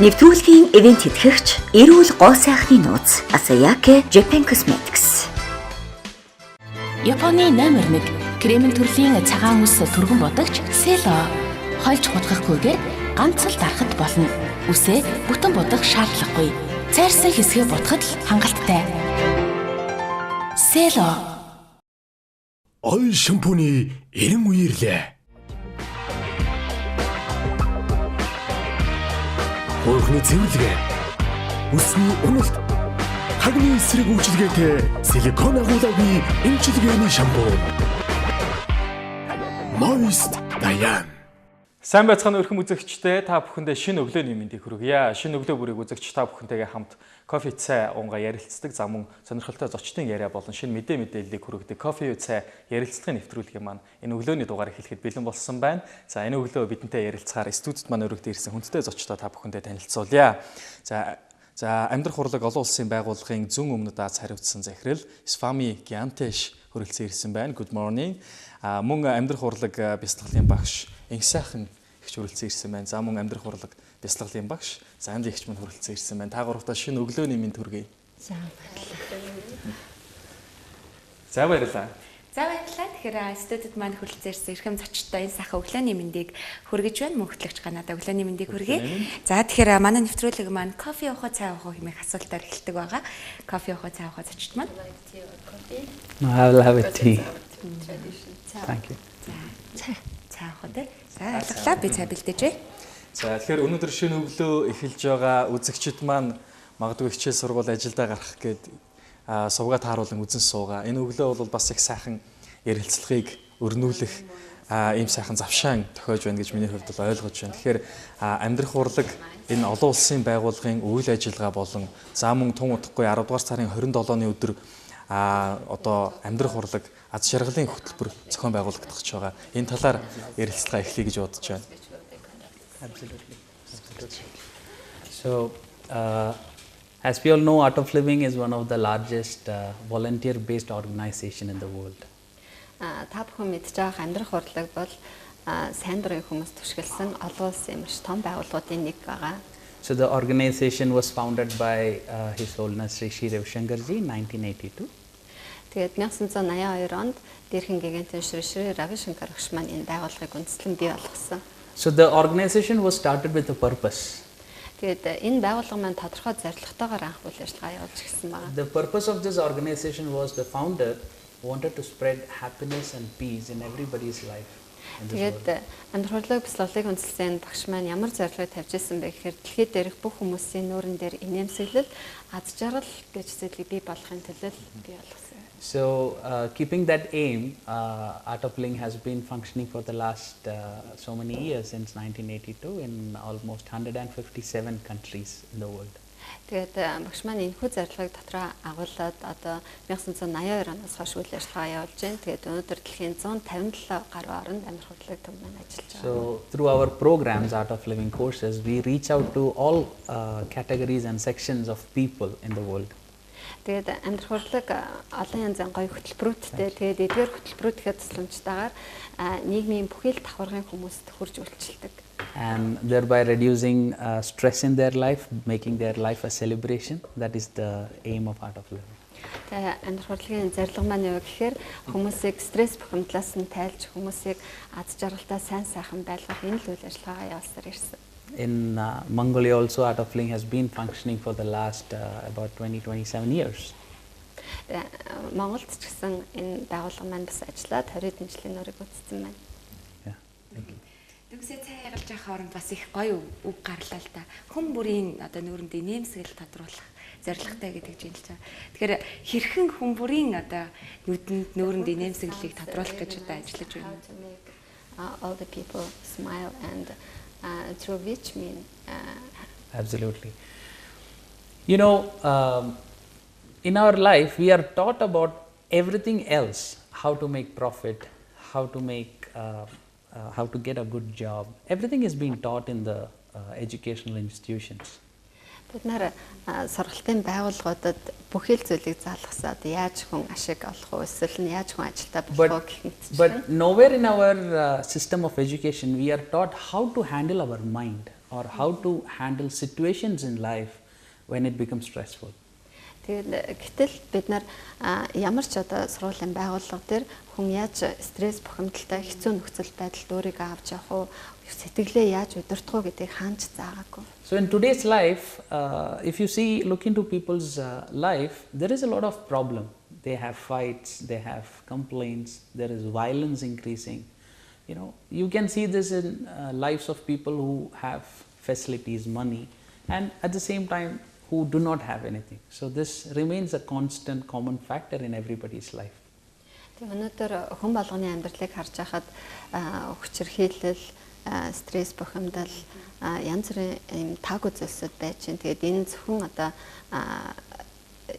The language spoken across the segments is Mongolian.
Нэвтрүүлгийн ивент тэтгэгч эрүүл гоо сайхны нууц Asayake Japan Cosmetics. Японы номер 1 кремийн төрлийн цагаан үс түргэн бодогч Село хольж гутгахгүйгээр ганц л дарахад болно. Үсээ бүтэн бодох шаардлагагүй. Цайрсан хэсгээ бодоход л хангалттай. Село ой шампуны 90 үеэрлээ. Хөрхний цэвэрлэгээ, үсний уналт, хагны эсрэг үйлчилгээтэй силикон агуулгагийн эмчилгээний шампунь. Moist Dayan. Сайн байцгаана өрхөм үзэгчдээ та бүхэндээ шинэ өглөөний мэндийг хүргье. Шинэ өглөө бүрийг үзэгч та бүхэнтэйгээ хамт кофе цай унга ярилцдаг зам мөн сонирхолтой зочдын яриа болон шинэ мэдээллийг хүргэдэг кофе цай ярилцлагын нэвтрүүлгийн маань энэ өглөөний дугаарыг хэлэхэд бэлэн болсон байна. За энэ өглөө бидэнтэй ярилцахаар студид маань өргөд ирсэн хүндтэй зочдоо та бүхэндээ танилцуулъя. За амьдрах урлаг олон улсын байгууллагын зүүн өмнөд Аз хариуцсан захирал Свами Гянтэш хүрэлцэн ирсэн байна. Good morning. Мөн амьдрах урлаг бяцлаглалын багш Инсайхан ихч хүрэлцэн ирсэн байна. За мөн амьдрах урлаг бяцлаглалын багш Занли ихч мань хүрэлцэн ирсэн байна. Та гуравтаа шинэ өглөөний мэнд хүргэе. За баярлалаа. За баярлалаа. За баярлалаа. Тэгэхээр студид маань хүрэлцэн ирсэн эрхэм зочдтой энэ сайхан өглөөний мэндийг хүргэж байна. Мөн хөтлөгч ганадаа өглөөний мэндийг хүргэе. За тэгэхээр манай нэвтрүүлэг маань кофе уух цай уух хэмээх асуултаар эхэлдэг байгаа. Кофе уух цай уух зочд маань. I will have a tea. Thank you. Цай уух дээ. За алглаа би цай бэлдээжээ. За тэгэхээр өнөөдөр шинэ өглөө эхэлж байгаа үзэгчид маань магадгүй хичээл сургууль ажилдаа гарах гээд сувгаа тааруулан үзэн суугаа. Энэ өглөө бол бас их сайхан ярилцлагыг өрнүүлэх ийм сайхан завшаан тохиож байна гэж миний хувьд бол ойлгож байна. Тэгэхээр амьдрах урлаг энэ олон улсын байгууллагын үйл ажиллагаа болон за мөн тун удахгүй 10 дугаар сарын 27-ны өдөр одоо амьдрах урлаг аз жаргалын хөтөлбөр зохион байгуулагдах гэж байгаа. Энэ талаар ярилцлага эхлэе гэж бодож байна. Absolutely. So, as we all know, Art of Living is one of the largest volunteer-based organization in the world. Та бүхэн мэдж байгаа амьдрах урлаг бол сайн дурын хүмүүс түшгэлсэн олон улсын маш том байгууллагуудын нэг байгаа. So the organization was founded by His Holiness Sri Ravi Shankarji in 1982. Тэгээд 1982 онд дээрхэн гигантын Шри Рави Шанкар багш маань энэ байгууллагыг үндэслэн бий болгосон. So the organization was started with a purpose. Тэгээд энэ байгууллага маань тодорхой зорилготойгоор анх үйл ажиллагаа явуулж гисэн байна. The purpose of this organization was the founder wanted to spread happiness and peace in everybody's life. Тэгээд амьдрах урлаг бяцлаглалыг үндэслэн багш маань ямар зорилгыг тавьж ирсэн бэ гэхээр дэлхийд дээрх бүх хүмүүсийн нүүрэн дээр инээмсэглэл, аз жаргал гэж зүйлийг бий болгохын төлөө бий болгосон. So, keeping that aim, Art of Living has been functioning for the last so many years, since 1982, in almost 157 countries in the world. Тэгээд багш маань энэ хүү зорилгыг дотроо агуулад одоо 1982 оноос хойш үйл ажиллагаа явуулж байна. Тэгээд өнөөдөр дэлхийн 157 гаруй оронд амьдрах урлаг төв маань ажиллаж байгаа. So, through our programs, Art of Living courses, we reach out to all categories and sections of people in the world. Тэгээд амьдрах урлаг олон янзын гоё хөтөлбөрүүдтэй тэгээд эдгээр хөтөлбөрүүдийнхээ тусламжтайгаар нийгмийн бүхэл давхаргын хүмүүст хүрж үйлчилдэг. And thereby reducing stress in their life, making their life a celebration. That is the aim of Art of Living. Тэгээд амьдрах урлагийн зорилго маань юу гэхээр хүмүүсийг стресс бухимдлаас нь тайлж хүмүүсийг аз жаргалтай сайн сайхан байлгах энэ л үйл ажиллагаа явуулсаар ирсэн. In Mongolia also, Art of Living has been functioning for the last about 20-27 years. Монголд ч гэсэн энэ байгууллага маань бас ажиллаад 20 жилийн өрийг үтцсэн байна. Yeah, thank you. Тэгвэл цай ягалж явах хооронд бас их гоё үг гарлаа л та. Хүн бүрийн одоо нүүрэнд инээмсэглэл тодруулах зорилготой гэдэг чинь л байгаа. Тэгэхээр хэрхэн хүн бүрийн одоо нүдэнд нүүрэнд инээмсэглэлийг тодруулах гэж одоо ажиллаж байна. All the people smile and through which mean Absolutely. You know, in our life we are taught about everything else, how to make profit, how to get a good job. Everything is being taught in the educational institutions. Бид нар сургалтын байгууллагуудад бүхэл зүйлийг заалгасаад яаж хүн ашиг олох вэ эсвэл нь яаж хүн ажилдаа болох вэ гэх мэт. But nowhere in our system of education we are taught how to handle our mind or how to handle situations in life when it becomes stressful. Тэгээд гэтэл бид нар ямар ч одоо сургуулийн байгууллага дээр хүн яаж стресс бухимдалтай хэцүү нөхцөл байдалд өөрийгөө авч явах уу, сэтгэлээ яаж удирдах уу гэдгийг хаанч заагаагүй. So in today's life, if you look into people's life, there is a lot of problem. They have fights, they have complaints, there is violence increasing. You know, you can see this in lives of people who have facilities, money, and at the same time who do not have anything. So this remains a constant common factor in everybody's life. Тэгээд өнөөдөр хүн болгоны амьдралыг харж байхад хүчирхийлэл, стресс бухимдал, янз бүрийн таагүй зүйлсүүд байж байна. Тэгээд энэ зөвхөн одоо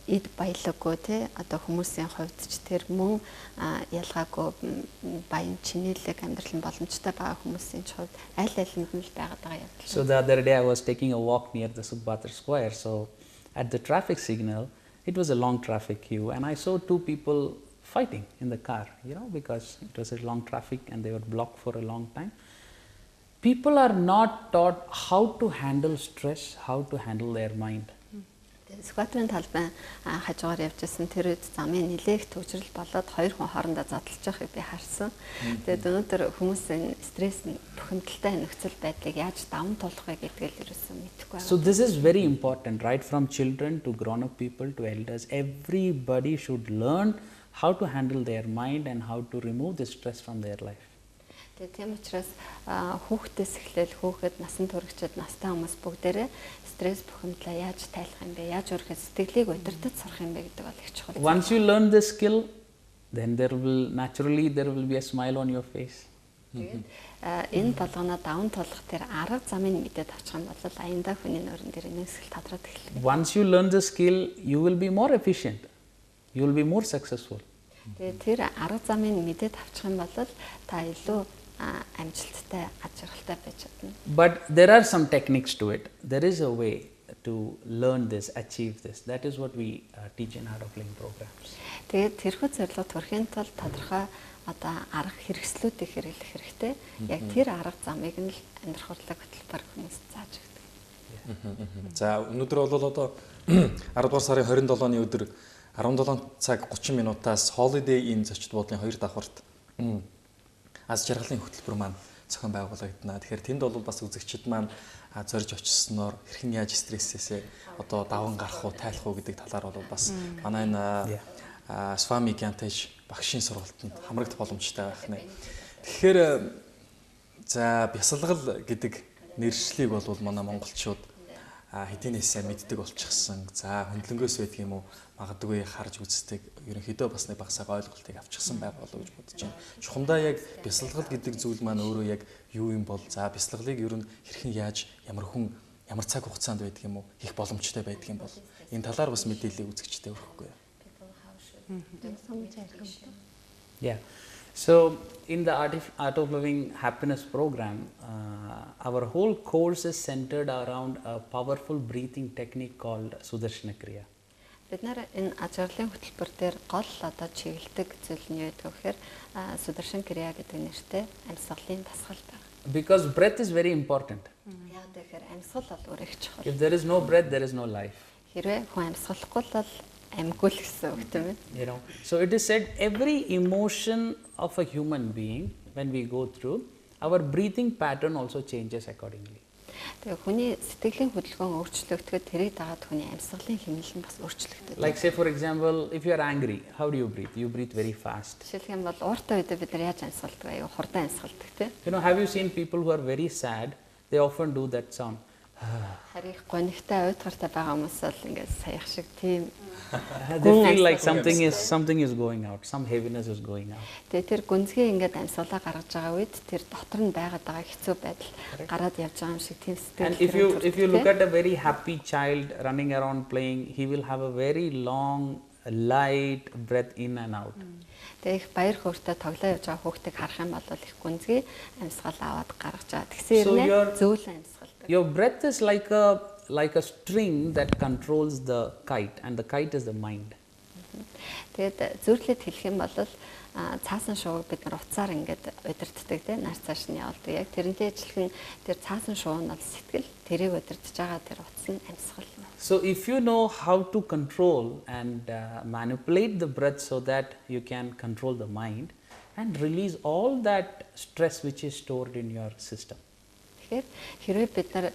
эд баялаггүй тий одоо хүмүүсийн хувьд ч тэр мөн ялгаагүй баян чинэлэг амьдрал боломжтой байгаа хүмүүсийн хувьд аль алинд нь л байгаад байгаа явдал. So the other day I was taking a walk near the Subbatra Square. So at the traffic signal, it was a long traffic queue, and I saw two people fighting in the car, you know, because it was a long traffic and they were blocked for a long time. People are not taught how to handle stress, how to handle their mind. Скватрын талбай хажуугаар явжсэн тэр үед замын нэлээх төвчрөл болоод хоёр хүн хоорондоо задлж байгааг би харсан. Тэгээд өнөөдөр хүмүүсийн стресс бухимдалтай нөхцөл байдлыг яаж даван туулах вэ гэдгийг л ерөөсөн мэдэхгүй байна. So this is very important, right from children to grown up people to elders. Everybody should learn how to handle their mind and how to remove the stress from their life. Тэгээд тийм учраас хүүхдээс эхлээл хүүхэд насан туршид настай хүмүүс бүгдээрээ стресс бухимдлаа яаж тайлах юм бэ? Яаж өөрийнхөө сэтгэлийг удирдах сурах юм бэ гэдэг бол их чухал. Once you learn this skill, then there will be a smile on your face. Тэгээд энэ болгоноо даван туулах тэр арга замыг мэдээд авчих юм бол аяндаа хүний нойрон дээр нэгсгэл тадраад эхэлнэ. Once you learn the skill, you will be more efficient. You will be more successful. Тэгээд тэр арга замыг мэдээд авчих юм бол та илүү амжилттай, ажиргалтай байж чадна. But there are some techniques to it. There is a way to learn this, achieve this. That is what we teach in Art of Living programs. Тэгээд тэрхүү зорилгод хүрэхин тулд тодорхой одоо арга хэрэгслүүдийг хэрэглэх хэрэгтэй. Яг тэр арга замыг нь л амьдрах хурлаг хөтөлбөр хүмүүст зааж өгдөг. За өнөөдөр бол одоо 10 дугаар сарын 27-ны өдөр 17 цаг 30 минутаас Holiday Inn зочид буудлын 2 давхарт аз жаргалын хөтөлбөр маань зохион байгуулагдана. Тэгэхээр тэнд бол бас үзэгчид маань зорж очисноор хэрхэн яаж стрессээсээ одоо даван гарах уу, тайлах уу гэдэг талаар бол бас манай энэ Swami Gyantage багшийн сургалтанд хамрагдах боломжтой байх нэ. Тэгэхээр за бясалгал гэдэг нэршлиг бол манай монголчууд хэдийнээсээ мэддэг болчихсон. За хөндлөнгөөс байдаг юм уу? Магадгүй харж үздэг. Ерөнхийдөө бас нэг багсаага ойлголтыг авчихсан байх болов уу гэж бодож байна. Чухамдаа яг бясалгал гэдэг зүйл маань өөрөө яг юу юм бол за бясалгалыг ер нь хэрхэн яаж ямар хүн ямар цаг хугацаанд байдаг юм уу? Хийх боломжтой байдаг юм бол энэ талаар бас мэдээлэл үзэгчтэй өгөхгүй. Yeah. So in the Art of Living Happiness program, our whole course is centered around a powerful breathing technique called Sudarshana Kriya. Бид нар энэ ажиглалын хөтөлбөр дээр гол одоо чиглэдэг зүйл нь юу гэдэг вэ гэхээр Sudarshan Kriya гэдэг нэртэй амьсгалын дасгал байна. Because breath is very important. Яг тэгэхээр амьсгал бол өөр их чухал. If there is no breath, there is no life. Хэрвээ хүн амьсгалахгүй бол амьгүй л гэсэн үг тийм ээ. You know, so it is said every emotion of a human being, when we go through, our breathing pattern also changes accordingly. Тэгээ хүний сэтгэлийн хөдөлгөөн өөрчлөгдөхөд тэрийг дагаад хүний амьсгалын хэмнэлэн бас өөрчлөгдөж. Like say for example, if you are angry, how do you breathe? You breathe very fast. Жишээлх юм бол ууртай үедээ бид нар яаж амьсгалдаг вэ? Хурдан амьсгалдаг тийм. You know, have you seen people who are very sad? They often do that sound. Харих гонигтай уйтгартай байгаа хүмүүс бол ингээд саях шиг тийм. They feel like something is going out, some heaviness is going out. Тэгээ тэр гүнзгий ингээд амьсгалаа гаргаж байгаа үед тэр дотор нь байгаад байгаа хэцүү байдал гараад явж байгаа юм шиг тийм сэтгэл. And if you look at a very happy child running around playing, he will have a very long light breath in and out. Тэгээ их баяр хөөртэй тоглоо явж байгаа хүүхдийг харах юм бол их гүнзгий амьсгал аваад гаргаж байгаа. Тэгсэн хэрнээ зөөлөн амьсгалдаг. Your breath is like a string that controls the kite, and the kite is the mind. Тэгээд зөвлөд хэлэх юм бол цаасан шууг бид нар уцаар ингээд удирддаг тийм нар цааш нь явуулдаг. Яг тэрнтэй ижилхэн тэр цаасан шуу нь бол сэтгэл, тэрийг удирдах байгаа тэр утас нь амьсгал. So if you know how to control and manipulate the breath so that you can control the mind and release all that stress which is stored in your system. Тэгэхээр хэрвээ бид нар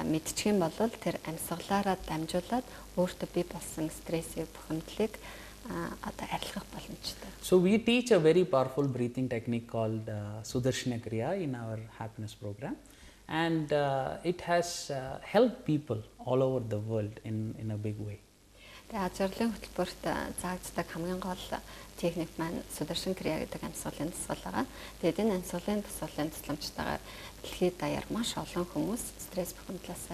мэдчих юм бол тэр амьсгалаараа дамжуулаад өөртөө бий болсон стрессийг бухимдлыг одоо арилгах боломжтой. So we teach a very powerful breathing technique called Sudarshana Kriya in our happiness program, and it has helped people all over the world in a big way. Тэгээд ажирлын хөтөлбөрт заагддаг хамгийн гол техник маань Sudarshan Kriya гэдэг амьсгалын дасгал байгаа. Тэгээд энэ амьсгалын дасгалын тусламжтайгаар дэлхийд даяар маш олон хүмүүс стресс бухимдлаас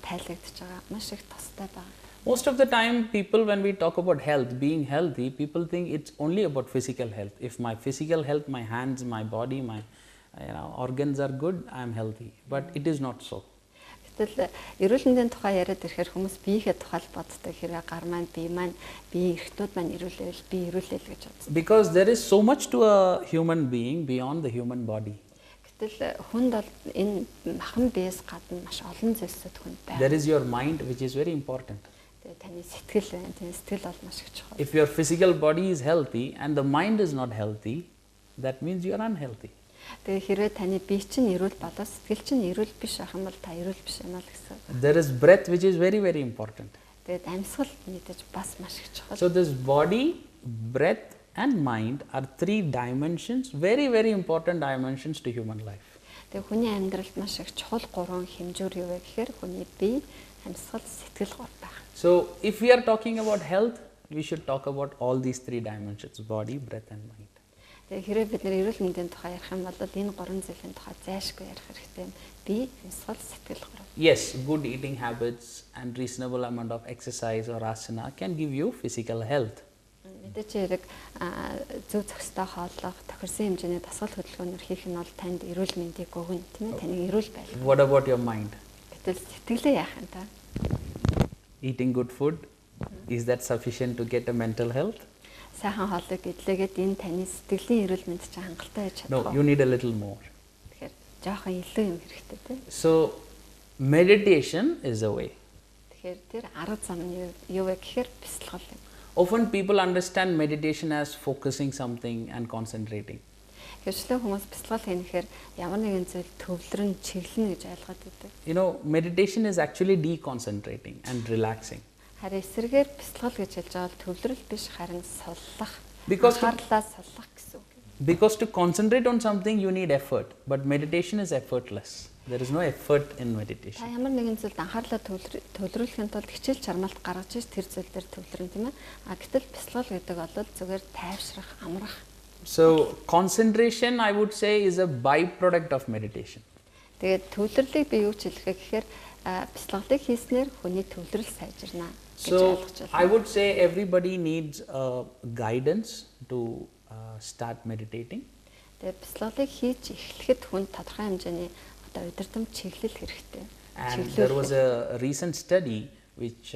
тайлагдж байгаа, маш их тустай байгаа. Most of the time people, when we talk about health, being healthy, people think it's only about physical health. If my physical health, my hands, my body, my organs are good, I am healthy. But it is not so. Гэтэл эрүүл мэндийн тухай яриад ирэхээр хүмүүс биеийнхээ тухай боддог. Хэрэг гар маань, бие маань, биеийн эрхтүүд маань эрүүлээл, би эрүүлээл гэж боддог. Because there is so much to a human being beyond the human body. Гэтэл хүнд бол энэ махан биес гадна маш олон зүйлсүүд хүнд байна. There is your mind, which is very important. Таны сэтгэл байна. Таны сэтгэл бол маш их чухал. If your physical body is healthy and the mind is not healthy, that means you are unhealthy. Тэгээ хэрвээ таны бие чинь эрүүл бодоод сэтгэл чинь эрүүл биш ах юм бол та эрүүл биш юм аа гэсэн. There is breath, which is very, very important. Тэгээд амьсгал мэдээж бас маш их чухал. So this body, breath and mind are three dimensions, very, very important dimensions to human life. Тэгээ хүний амьдралд маш их чухал гурван хэмжүүр юу вэ гэхээр хүний бие, амьсгал, сэтгэл гур байх. So if we are talking about health, we should talk about all these three dimensions: body, breath and mind. Тэгээ хэрэг бид нэр эрүүл мэндийн тухай ярих юм бол энэ гурван зүйлийн тухай зайлшгүй ярих хэрэгтэй. Бие, амьсгал, сэтгэл гур. Yes, good eating habits and reasonable amount of exercise or asana can give you physical health. Мэдээж хэрэг зөв зохистой хооллох, тохирсон хэмжээний дасгал хөдөлгөөнөөр хийх нь бол танд эрүүл мэндийг өгнө, тийм ээ? Таныг эрүүл байлгах. What about your mind? Гэтэл сэтгэлээ яах юм та? Eating good food, is that sufficient to get a mental health? Сайхан хоолыг идлээгээд энэ таны сэтгэлийн эрүүл мэнд чинь хангалттай байж чадах. No, you need a little more. Тэгэхээр жоохон илүү юм хэрэгтэй тийм. So meditation is a way. Тэгэхээр тэр арга зам нь юу вэ гэхээр бясалгал юм. Often people understand meditation as focusing something and concentrating. Хэвчлэн хүмүүс бясалгал хийхээр ямар нэгэн зүйл төвлөрөн чиглэнэ гэж ойлгоод байдаг. You know, meditation is actually deconcentrating and relaxing. Харин эсрэгээр бясалгал гэж хэлж байгаа бол төвлөрөл биш харин суллах. Анхаарлаа суллах гэсэн үг. Because to concentrate on something you need effort, but meditation is effortless. There is no effort in meditation. Та ямар нэгэн зүйлд анхаарлаа төвлөрүүлэхийн тулд хичээл чармаалт гаргаж иж тэр зүйл дээр төвлөрөн тийм ээ. Гэтэл бясалгал гэдэг бол зүгээр тайвшрах, амрах. So concentration, I would say, is a byproduct of meditation. Тэгээд төвлөрлийг би юу ч хэлэхэ гэхээр бясалгалыг хийснээр хүний төвлөрөл сайжирна. So I would say everybody needs guidance to start meditating. Тэгээд бясалгалыг хийж эхлэхэд хүн тодорхой хэмжээний одоо удирдам чиглэл хэрэгтэй. And there was a recent study which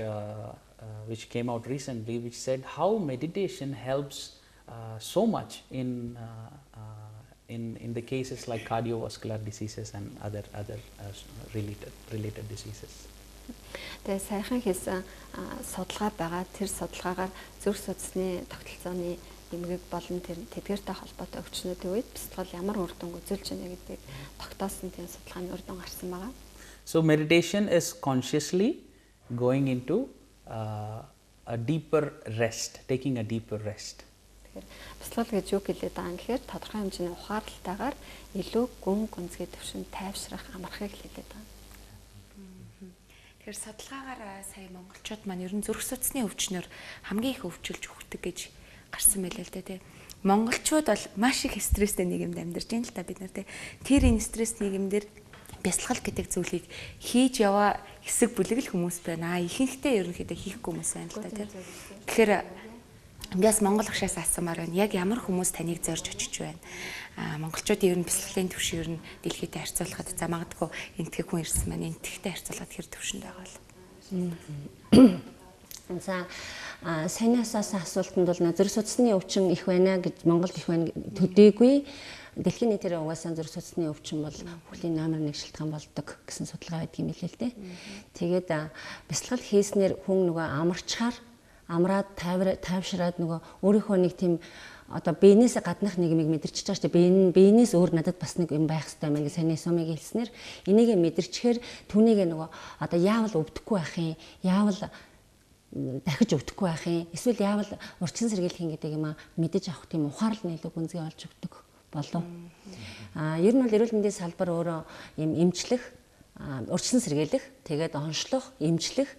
came out recently, which said how meditation helps so much in the cases like cardiovascular diseases and other related diseases. Тэгээ сайхан хийсэн судалгаа байгаа. Тэр судалгаагаар зүрх судасны тогтолцооны эмгэг болон тэр тэдгээртэй холбоотой өвчнүүдийн үед бясалгал ямар үр дүн үзүүлж байна гэдгийг тогтоосон тийм судалгааны үр дүн гарсан байгаа. So meditation is consciously going into a deeper rest, taking a deeper rest. Бясалгал гэж юу хэлээд байгаа юм гэхээр тодорхой хэмжээний ухаарлалтайгаар илүү гүн гүнзгий төвшин тайвшрах амархыг хэлээд байгаа. Тэгэхээр судалгаагаар сая монголчууд маань ер нь зүрх судасны өвчнөр хамгийн их өвчлж өгдөг гэж гарсан байлээ л дээ. Монголчууд бол маш их стресстэй нийгэмд амьдарч байна л та бид нар тий. Тэр энэ стресс нийгэмдэр бясалгал гэдэг зүйлийг хийж яваа хэсэг бүлэг л хүмүүс байна. Ихэнхдээ ерөнхийдөө хийхгүй хүмүүс байна л та тий. Тэгэхээр Эндээс Монгол агшаас асуумаар байна. Яг ямар хүмүүс таныг зорж очиж байна? Монголчуудын ер нь бясалгалын төвшин ер нь дэлхийдээ харьцуулахад за магадгүй энтгэх хүн ирсэн байна. Энтгэхтэй харьцуулахад хэр төвшөнд байгаа бол. За Саянаасаас асуултанд бол зүрх судасны өвчин их байна гэж Монголд их байна төдийгүй дэлхийн нийтээр угаасаа зүрх судасны өвчин бол хүлийн номер 1 шалтгаан болдог гэсэн судалгаа байдаг юм билээ л дээ. Тэгээд бясалгал хийснээр хүн нөгөө амарчаар амраад тайвшраад нөгөө өөрийнхөө нэг тийм одоо биенээс гаднах нийгмийг мэдэрч байгаа шүү дээ. Биенээс өөр надад бас нэг юм байх хэрэгтэй мэн гэж саний сумыг хэлснээр энийг мэдэрчээр түүнийг нөгөө одоо яавал өвдөхгүй байх юм, яавал дахиж өвдөхгүй байх юм, эсвэл яавал урьдчилан сэргийлэх гэдэг юм мэдэж авах тийм ухаарл нийлүү гүнзгий олж өгдөг болов. Ер нь бол эрүүл мэндийн салбар өөрөө юм эмчлэх, урьдчилан сэргийлэх, тэгээд онцлох, эмчлэх,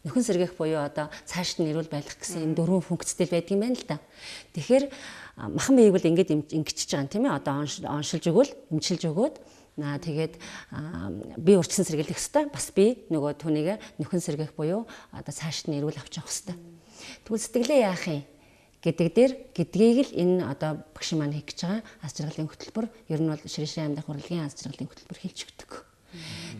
нөхөн сэргээх буюу одоо цааш нь эрүүл байх гэсэн энэ дөрвөн функцтэй байдаг юм байна л да. Тэгэхээр махан биеийг бол ингэж ингэчихэж байгаа юм тийм ээ. Одоо оншилж өгвөл, эмчилж өгөөд тэгээд би урьдчилан сэргийлэх хэвээр бас би нөгөө түүнийг нөхөн сэргээх буюу одоо цааш нь эрүүл авч явах хэвээр. Тэгвэл сэтгэлээ яах юм гэдгийг л энэ одоо багш маань хийх гэж байгаа аз жаргалын хөтөлбөр ер нь бол ширээ амьдах урлагийн аз жаргалын хөтөлбөр хэлж өгдөг.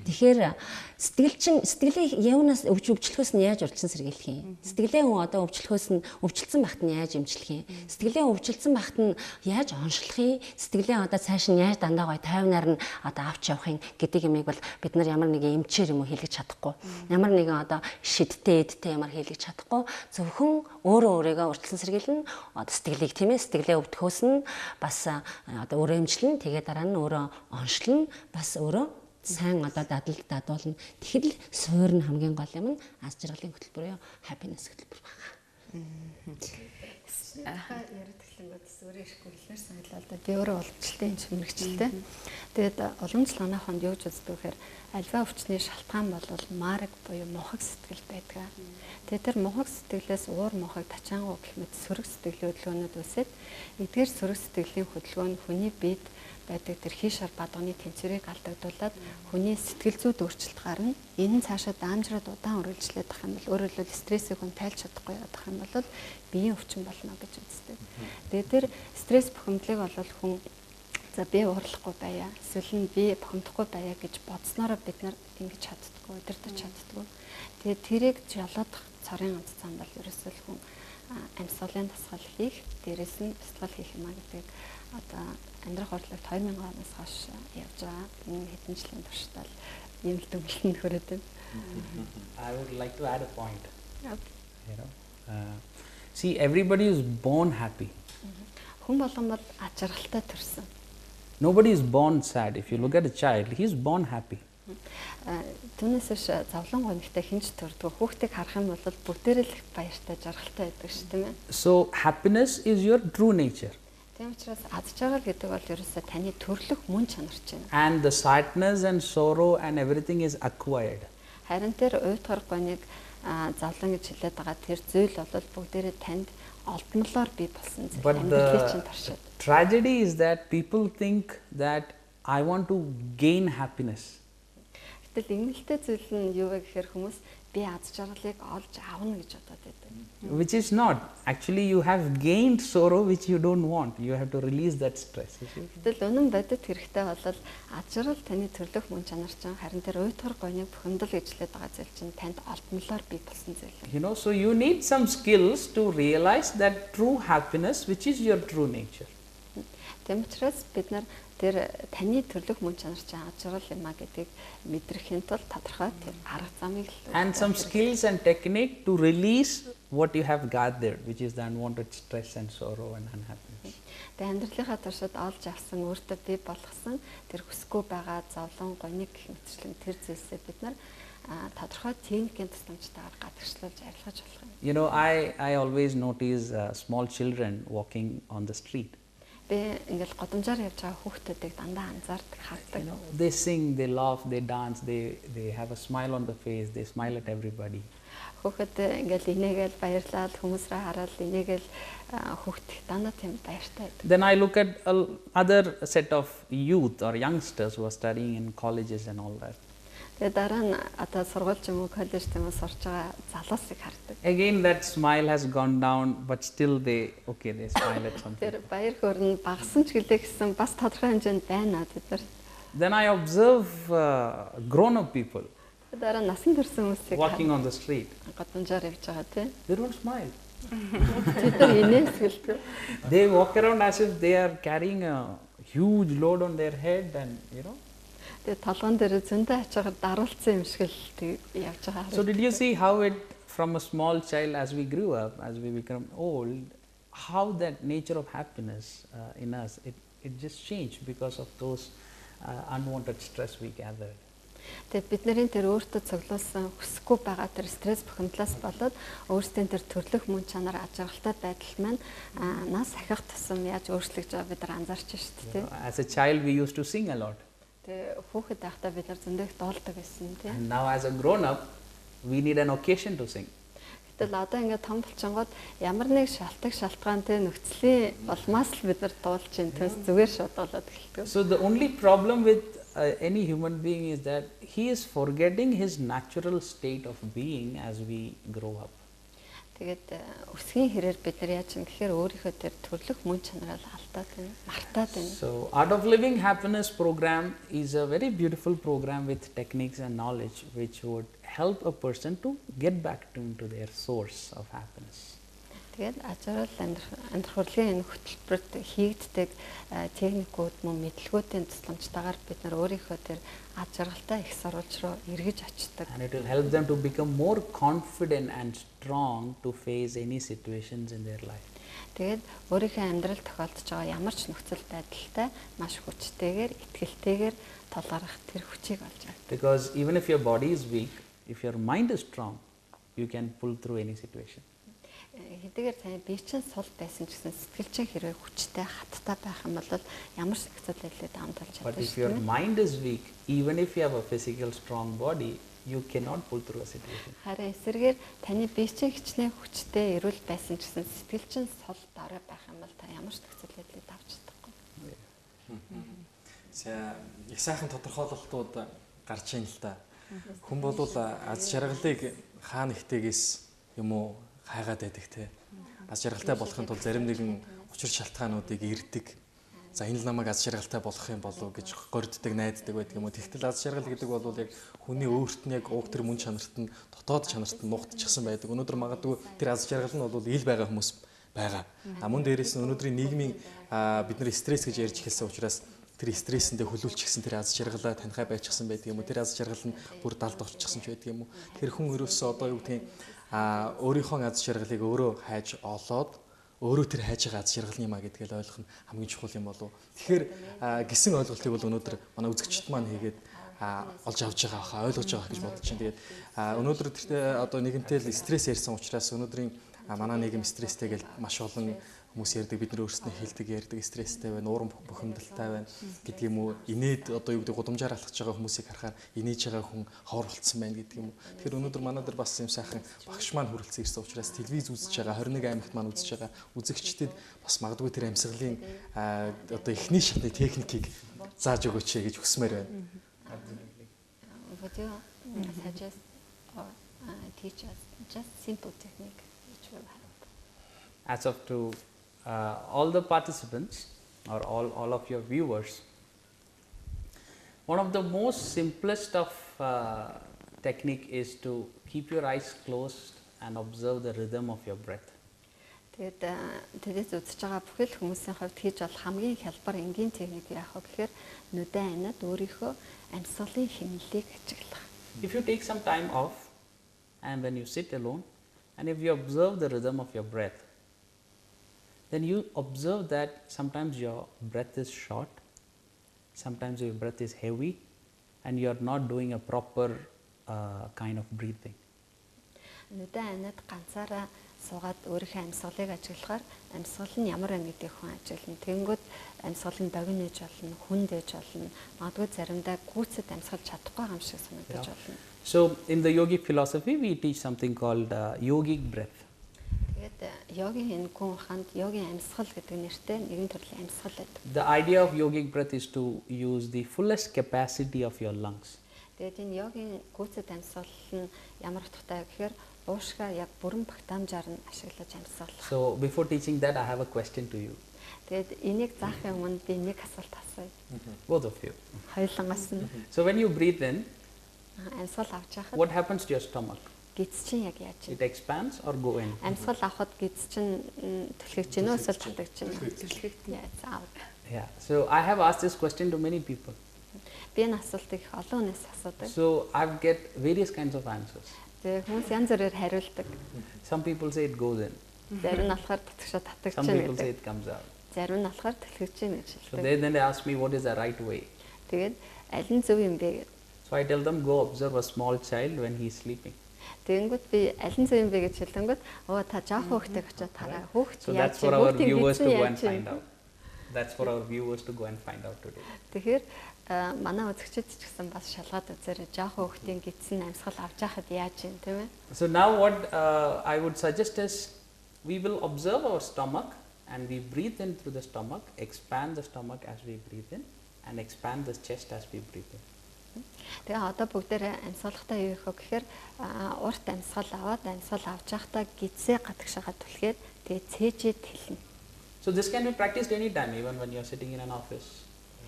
Тэгэхээр сэтгэлээ явнаас өвчлөхөөс нь яаж урьдчилан сэргийлэх юм? Сэтгэлээ хүн одоо өвчлөхөөс нь өвчлөсөн багт нь яаж эмчлэх юм? Сэтгэлээ өвчлөсөн багт нь яаж онцлох юм? Сэтгэлээ одоо цааш нь яаж дандаа гой тайвнаар нь одоо авч явах юм гэдэг юмыг бол бид нар ямар нэгэн эмчээр юм уу хийлгэж чадахгүй. Ямар нэгэн одоо шидтэй эдтэй ямар хийлгэж чадахгүй. Зөвхөн өөрийгөө урьдчилан сэргийлнэ. Одоо сэтгэлийг тийм ээ сэтгэлээ өвдөхөөс нь бас одоо өөрөө эмчлэн тэгээд дараа нь өөрөө онцлно бас өөрөө сайн одоо дадуулна. Тэгэхэд л суур нь хамгийн гол юм нь аз жаргалын хөтөлбөр юу happiness хөтөлбөр байна. Яриад эхлэнгүүд өөрөө ирэхгүй хэлээр санагдал да. Би өөрөө олбчлалтай энэ мэрэгчлээ. Тэгээд уламжлал анааханд юу гэж үздэг гэхээр альва өвчний шалтгаан бол марг буюу мухаг сэтгэл байдаг. Тэгээд тэр мухаг сэтгэлээс уур мухаг тачаангуу гэх мэт сөрөг сэтгэлийн хөдөлгөөнүүд үсээд эдгээр сөрөг сэтгэлийн хөдөлгөөн нь хүний биед байдаг тэр хийшар бадганы тэнцвэрийг алдагдуулаад хүний сэтгэл зүйд өөрчлөлт гарна. Энэ нь цаашаа даамжраад удаан үргэлжлээд байх юм бол өөрөөр хэлбэл стрессийг хүн тайлж чадахгүй явах юм бол биеийн өвчин болно гэж үздэг. Тэгээд тэр стресс бухимдлыг бол хүн за би уурлахгүй байя, эсвэл нь би бухимдахгүй байя гэж бодснороо бид нар ингэж чаддгүй, удирдах чаддгүй. Тэгээд тэрийг жолоодох цорын ганц цаан бол ерөөсөө хүн амьсгалын дасгал хийх, дээрэс нь бясалгал хийх юм а гэдэг одоо амьдрах хурлыг 2000 оноос хойш явж байгаа. Энэ хэдэн жилийн туршдаа юм л дүнлэн хүрээд байна. I would like to add a point. You know, see, everybody is born happy. Хүн болгон бол аж аргалтай төрсөн. Nobody is born sad. If you look at a child, he is born happy. Түүнээс биш завлан гонхтой хинж төрдөг хүүхдийг харах юм бол бүгдээрээ л баяртай жаргалтай байдаг шүү дээ. So happiness is your true nature. Тийм учраас аз жаргал гэдэг бол ерөөсөө таны төрлөх мөн чанарч байна. And the sadness and sorrow and everything is acquired. Харин тэр уйтгар гоныг завлан гэж хэлээд байгаа тэр зүйл бол бүгдээрээ танд олдмолоор бий болсон зүйл. But the tragedy is that people think that I want to gain happiness. Гэтэл ингэлтэй зүйл нь юу вэ гэхээр хүмүүс би аз жаргалыг олж авна гэж бодоод байдаг. Which is not. Actually, you have gained sorrow which you don't want. You have to release that stress. Гэтэл үнэн бодит хэрэгтэй бол аз жаргал таны төрлөх мөн чанар чинь харин тэр уйтгар гоныг бухимдал гэж хэлээд байгаа зүйл чинь танд олдмолоор бий болсон зүйл. You know, so you need some skills to realize that true happiness which is your true nature. Тийм учраас бид нар тэр таны төрлөх мөн чанар чинь аз жаргал юм а гэдгийг мэдрэхийн тулд тодорхой тэр арга замыг and some skills and technique to release what you have gathered, which is the unwanted stress and sorrow and unhappiness. Тэгээ амьдралынхаа туршид олж авсан өөртөө бий болгосон тэр хүсэхгүй байгаа зовлон гониг гэх мэтчлэн тэр зүйлсээ бид нар тодорхой техникийн тусламжтайгаар гадагшлуулж арилгаж болох юм. You know, I always notice small children walking on the street. Би ингээл годомжоор явж байгаа хүүхдүүдийг дандаа анзаардаг хардаг. They sing, they laugh, they dance, they have a smile on the face, they smile at everybody. Хүүхэд ингээл инээгээл баярлаад хүмүүс рүү хараад инээгээл хүүхд дандаа тийм баяртай. Then I look at other set of youth or youngsters who are studying in colleges and all that. Тэгээ дараа нь одоо сургууль юм уу коллеж юм уу сурч байгаа залуусыг хардаг. Again that smile has gone down but still they smile at something. Тэр баяр хөөр нь багасан ч гэлээ гэсэн бас тодорхой хэмжээнд байна бид нар. Then I observe grown up people. Дараа насан турш хүмүүсийг walking on the street. Гадамжаар явж байгаа тийм. They don't smile. Тэд нар инээсгэлдэг. They walk around as if they are carrying a huge load on their head and Тэгээ толгоон дээр зөндөө ачаагаар даруулсан юм шиг л явж байгаа. So did you see how it from a small child as we grew up, as we become old, how that nature of happiness in us, it just changed because of those unwanted stress we gathered. Тэгээд бидний тэр өөртөө цоглуулсан хүсэхгүй байгаа тэр стресс бухимдлаас болоод өөрсдийн тэр төрлөх мөн чанар ажиглалтай байдал маань нас ахих тусам яаж өөрчлөгдөж байгааг бид нар анзаарч байна шүү дээ. As a child we used to sing a lot. Тэгээд хүүхэд байхдаа бид нар зөндөө доолдог байсан тийм. And now as a grown up we need an occasion to sing. Гэтэл одоо ингээд том болчингод ямар нэг шалтгаантай нөхцөлийн улмаас л бид нар дуулж ин төс зүгээр шууд болоод эхэлдэг. So the only problem with any human being is that he is forgetting his natural state of being as we grow up. Тэгээд өсгийн хэрээр бид нар яаж юм гэхээр өөрийнхөө тэр төрлөх мөн чанараа алдаад байна, мартаад байна. So Art of Living Happiness program is a very beautiful program with techniques and knowledge which would help a person to get back into their source of happiness. Тэгээд ажрал амьдрахын энэ хөтөлбөрт хийгддэг техникүүд мөн мэдлэгүүдийн тусламжтайгаар бид нар өөрийнхөө тэр ажралтай их сурвалж руу эргэж очдог. And it will help them to become more confident and strong to face any situations in their life. Тэгээд өөрийнхөө амьдрал тохиолдож байгаа ямар ч нөхцөл байдалтай маш хүчтэйгээр, итгэлтэйгээр тулгарах тэр хүчийг олж авдаг. Because even if your body is weak, if your mind is strong, you can pull through any situation. Хэдийгээр тань бие чинь сул байсан ч гэсэн сэтгэл чинь хэрвээ хүчтэй хаттай байх юм бол ямар ч нөхцөл байдлыг даван тулж чаддаг. But if your mind is weak, even if you have a physical strong body, you cannot pull through a situation. Харин эсэргээр таны бие чинь хичнээн хүчтэй эрүүл байсан ч гэсэн сэтгэл чинь сул дорой байх юм бол та ямар ч нөхцөл байдлыг давж чадахгүй. За их сайхан тодорхойлолтууд гарч ийн л да. Хүн бол аз жаргалыг хаа нэгтэйгээс юм уу хайгаад байдаг те. Аз жаргалтай болохын тулд зарим нэгэн учир шалтгаануудыг ирдэг. За энэ л намайг аз жаргалтай болох юм болов гэж горддаг, найддаг байдаг юм уу. Тэгтэл аз жаргал гэдэг бол яг хүний өөрт нь яг уг тэр мөн чанарт нь дотоод чанарт нь нугтчихсан байдаг. Өнөөдөр магадгүй тэр аз жаргал нь бол ил байгаа хүмүүс байгаа. Мөн дээрээс нь өнөөдрийн нийгмийн бид нар стресс гэж ярьж эхэлсэн учраас тэр стрессэндээ хөлүүлчихсэн тэр аз жаргалаа танихаа байчихсан байдаг юм уу. Тэр аз жаргал нь бүр далд орчихсан ч байдаг юм уу. Тэр хүн өрөөсөө одоо юу гэдгийг өөрийнхөө аз жаргалыг өөрөө хайж олоод өөрөө тэр хайж байгаа аз жаргал юм а гэдгийг ойлгох нь хамгийн чухал юм болов. Тэгэхээр гисэн ойлголтыг бол өнөөдөр манай үзэгчд маань хийгээд олж авч байгаа хаа ойлгож байгаа гэж бодож байна. Тэгээд өнөөдөр одоо нэгэнтэй л стресс ярьсан учраас өнөөдрийн манай нийгэм стресстэй гэж маш олон хүмүүс ярьдаг, бид нар өөрсдөө хэлдэг ярьдаг, стресстэй байна, уурам бухимдалтай байна гэдэг юм уу. Инээд одоо юу гэдэг гудамжаар алхаж байгаа хүмүүсийг харахаар инээж байгаа хүн ховор болцсон байна гэдэг юм уу. Тэгэхээр өнөөдөр манай дээр бас юм сайхан багш маань хүрэлцэн ирсэн учраас телевиз үзэж байгаа 21 аймагт маань үзэж байгаа үзэгчдэд бас магадгүй тэр амьсгалын одоо эхний шатны техникийг зааж өгөөч гэж хүсмээр байна. Would you suggest or teach us just simple technique which will help? As of to all the participants or all of your viewers, one of the most simplest of technique is to keep your eyes closed and observe the rhythm of your breath. Тэгээд үзэж байгаа бүхэл хүмүүсийн хувьд хийж бол хамгийн хялбар энгийн техник яах вэ гэхээр нүдэн анаад өөрийнхөө амьсгалын хэмнэлийг ажиглах. If you take some time off and when you sit alone and if you observe the rhythm of your breath, then you observe that sometimes your breath is short, sometimes your breath is heavy and you are not doing a proper kind of breathing. Нүдэн анаад ганцаараа суугаад өөрийнхөө амьсгалыг ажиглахаар амьсгал нь ямар байна гэдгийг хүн ажиглана. Тэгэнгүүт амьсгал нь богино ээж болно, хүнд ээж болно. Магадгүй заримдаа гүйцэд амьсгалж чадахгүй юм шиг санагдаж болно. So in the yogic philosophy we teach something called yogic breath. Тэгээд йогийн энэ гүн ханд йогийн амьсгал гэдэг нэртэй нэгэн төрлийн амьсгал байдаг. The idea of yogic breath is to use the fullest capacity of your lungs. Тэгээд энэ йогийн гүйцэд амьсгал нь ямар утгатай гэхээр уушгаа яг бүрэн багтаамжаар нь ашиглаж амьсгал. So before teaching that I have a question to you. Тэгээд энийг заахын өмнө би нэг асуулт асууя. Both of you. Хоёулангаас нь. So when you breathe in, Амьсгал авч яхад what happens to your stomach? гидс чинь яг яаж It expands or go in? амьсгал авахд гидс чинь түлхэгч гинөө эсвэл татагч чинь түлхэгт яа. Yeah. So I have asked this question to many people. Би энэ асуултыг их олон хүнээс асуудаг. So I get various kinds of answers. Тэгээ хүмүүс янз бүрээр хариулдаг. Some people say it goes in. Зарим нь болохоор татагчаа татагч Some people гэдэг. say it comes out. Зарим нь болохоор түлхэгч гэж So хэлдэг. then they ask me what is the right way. Тэгээд аль нь зөв юм бэ гэдэг. So I tell them go observe a small child when he is sleeping. Тэгэнгүүт би аль нь зөв юм бэ гэж хэлэнгүүт та жоох хөөхтэй очиод тараа. Хөөхч So яаж that's for our viewers to go and чинь. find out. That's for our viewers to go and find out today. Тэгэхээр манай үзэгчид ч гэсэн бас шалгаад үзээрэй. Жоох хөөхтийн гидсэн амьсгал авч яхад яаж юм тийм ээ. So now what I would suggest is we will observe our stomach and we breathe in through the stomach, expand the stomach as we breathe in and expand the chest as we breathe in. Тэгээ одоо бүгдээрээ амьсгалахтаа юу их вэ гэхээр урт амьсгал аваад амьсгал авч яхтаа гидсээ гадагшаага түлхээд тэгээ цээжээ тэлнэ. So this can be practiced anytime, even when you are sitting in an office,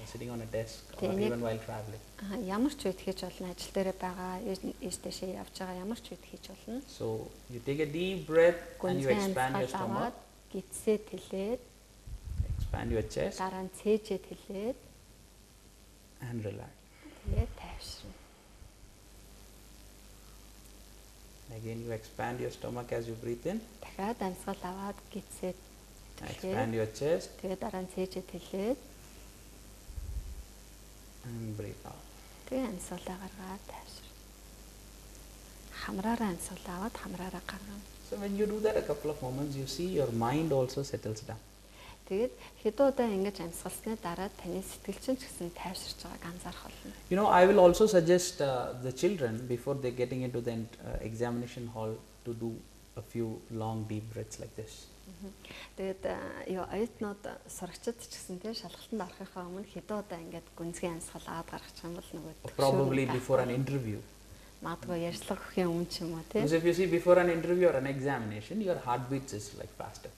sitting on a desk, or even while traveling. Ямар ч үед хийж болно, ажил дээрээ байгаа, ийш дэшээ явж байгаа ямар ч үед хийж болно. So you take a deep breath and you expand your stomach, гидсээ тэлээд, expand your chest, дараа нь цээжээ тэлээд and relax. тэгээ тайвширна. Again, you expand your stomach as you breathe in. Дахиад амьсгал аваад гидсээ Expand your chest тэгээ дараа нь цээжээ тэлээд and breathe out. тэгээ амьсгалаа гаргаад тайвширна. Хамраараа амьсгал аваад хамраараа гаргана. So when you do that a couple of moments, you see your mind also settles down. Тэгээд хэдэн удаа ингэж амьсгалсны дараа таны сэтгэл чинь ч гэсэн тайвширч байгааг анзаарах болно. You know, I will also suggest the children before they getting into the examination hall to do a few long deep breaths like this. Тэгээд оюутнууд сурагчид ч гэсэн тийм шалгалтанд орохынхаа өмнө хэдэн удаа ингэж гүнзгий амьсгал аваад гаргах юм бол нөгөө Probably before an interview. Магадгүй ярьцлага өгөхийн өмнө ч юм уу тийм. Because if you see before an interview or an examination, your heartbeat is like faster.